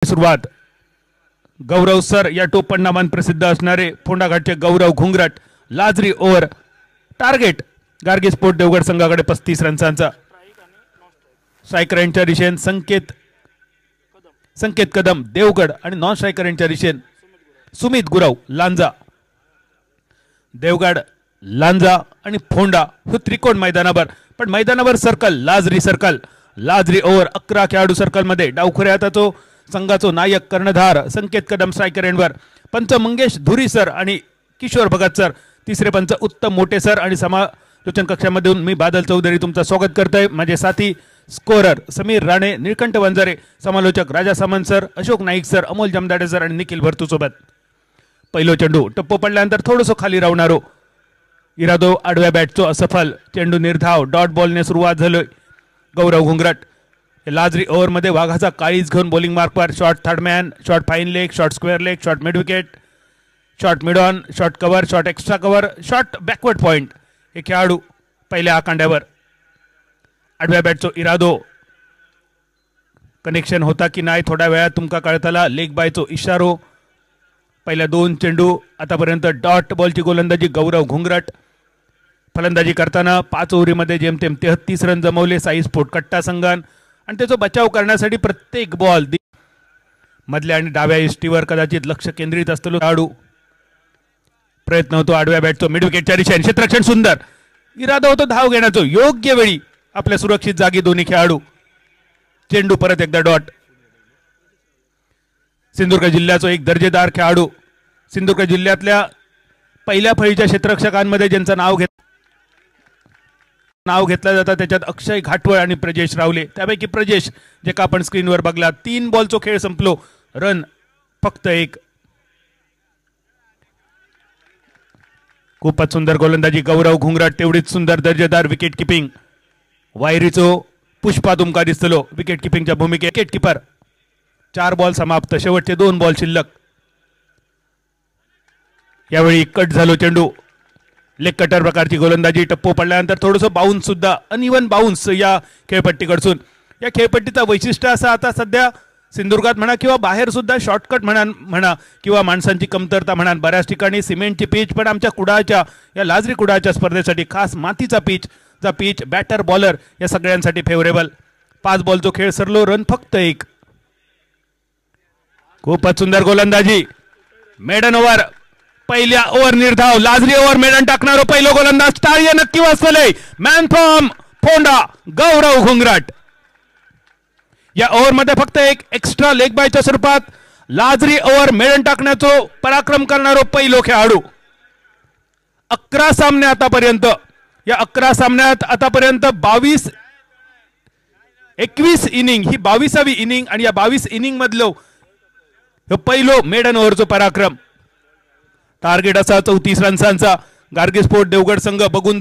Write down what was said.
सुरुवात गौरव सर या टोपण नामान प्रसिद्ध असणारे फोंडाघाटचे Gaurav Ghungrat Lajri over target Gargi sport Devgad संघाकडे 35 रन्सांचा स्ट्रायकर यांच्या दिशेने संकेत कदम देवगड आणि नॉन स्ट्रायकर यांच्या दिशेने सुमित गुरव लांजा देवगड लांजा आणि फोंडा हे त्रिकोण मैदानावर पण मैदानावर सर्कल लाजरी ओव्हर 11 खेळाडू सर्कल मध्ये डावखुऱ्या हाताचो संघाचो नायक कर्णधार संकेत कदम स्ट्रायकर एंडवर पंच मंगेश धुरी सर आणि किशोर भगत सर तिसरे पंच उत्तम मोठे सर आणि समालोचन कक्षामध्ये मी बादल चौधरी तुमचं स्वागत करतोय माझे साथी स्कोरर समीर राणे निळकंठ वंजारे समालोचक Raja Samant sir Ashok Naik sir Amol Jamdade sir आणि निखिल भरतू सोबत पहिलो चेंडू टप्पो पडल्यानंतर थोडंसं खाली रावणारो इरादो आडव्या बॅटचो असफल चेंडू निर्धाव डॉट बॉलने सुरुवात झाली गौरव घुंगरट लाजरी ओव्हर मध्ये वाघाचा काळीज घेऊन बॉलिंग मार्कवर shot third man shot fine leg shot square leg shot mid wicket shot mid on shot cover shot extra cover shot backward point हे खेळाडू पहिल्या आखांड्यावर आडव्या बॅटचो इरादो कनेक्शन होता की नाही थोड्या वेळात तुमका कळतला लेग बायचो इशारो पहिल्या दोन चेंडू आतापर्यंत डॉट बॉलची गोलंदाजी गौरव घुंगरट फलंदाजी करताना 5 ओव्हरीमध्ये जेमतेम 33 रन जमवले साई स्पोर्ट कट्टा संघान आणि त्याचा बचाव करण्यासाठी प्रत्येक बॉल मधल्या आणि डाव्या इष्टीवर कदाचित लक्ष केंद्रित असतो खेळाडू प्रयत्न होतो आडव्या बॅटचो मिड विकेटच्या दिशेने क्षेत्ररक्षण सुंदर इरादा होतो धाव घेण्याचो योग्य वेळी आपल्या सुरक्षित जागी दोन्ही खेळाडू चेंडू परत एकदा डॉट सिंधुदुर्ग जिल्ह्याचा एक दर्जेदार खेळाडू सिंधुदुर्ग जिल्ह्यातल्या पहिल्या फळीच्या क्षेत्ररक्षकांमध्ये ज्यांचं नाव घेतलं जातं त्याच्यात अक्षय घाटवळ आणि प्रजेश रावले त्यापैकी प्रजेश जे का आपण स्क्रीनवर बघला 3 बॉलचो खेळ संपलो रन फक्त 1 खूपच सुंदर गोलंदाजी गौरव घुंगरट तेवढीच सुंदर दर्जेदार विकेट किपिंग वायरीचो पुष्पा तुमका दिसतलो विकेट किपिंगच्या भूमिकेत विकेट किपर 4 बॉल समाप्त शेवटचे 2 बॉल शिल्लक यावेळी कट झालो चेंडू लेग कटर प्रकारची गोलंदाजी टप्पो पडल्यानंतर थोडंसं बाउन्स सुद्धा अनइवन बाउन्स या खेळपट्टीकडसून या खेळपट्टीचा वैशिष्ट्य असा आता सध्या सिंधुदुर्गात म्हणा किंवा बाहेर सुद्धा शॉर्टकट म्हणा किंवा माणसांची कमतरता म्हणा बऱ्याच ठिकाणी सिमेंटची पिच पण आमच्या कुडाच्या या लाजरी कुडाच्या स्पर्धेसाठी खास मातीचा पिच बॅटर बॉलर या सगळ्यांसाठी फेवरेबल 5 बॉलचो खेळ सरलो रन फक्त 1 खूपच सुंदर गोलंदाजी मेडन ओव्हर पहिल्या ओव्हर निर्धाव लाजरी ओव्हर मेडन टाकणारो पहिलो गोलंदाज टाळ्या नक्की वाजतले मॅन फ्रॉम फोंडा गौरव घुंगरट या ओव्हर मध्ये फक्त एक एक्स्ट्रा लेग बायच्या स्वरूपात लाजरी ओव्हर मेडन टाकण्याचो पराक्रम करणारो पहिलो खेळाडू 11 सामने आतापर्यंत या 11 सामन्यात आतापर्यंत 21 इनिंग ही 22वी इनिंग आणि या 22 इनिंग मधलो पहिलो मेडन ओव्हरचो पराक्रम टार्गेट असा 34 रन्सांचा गार्गी स्पोर्ट देवगड संघ बघून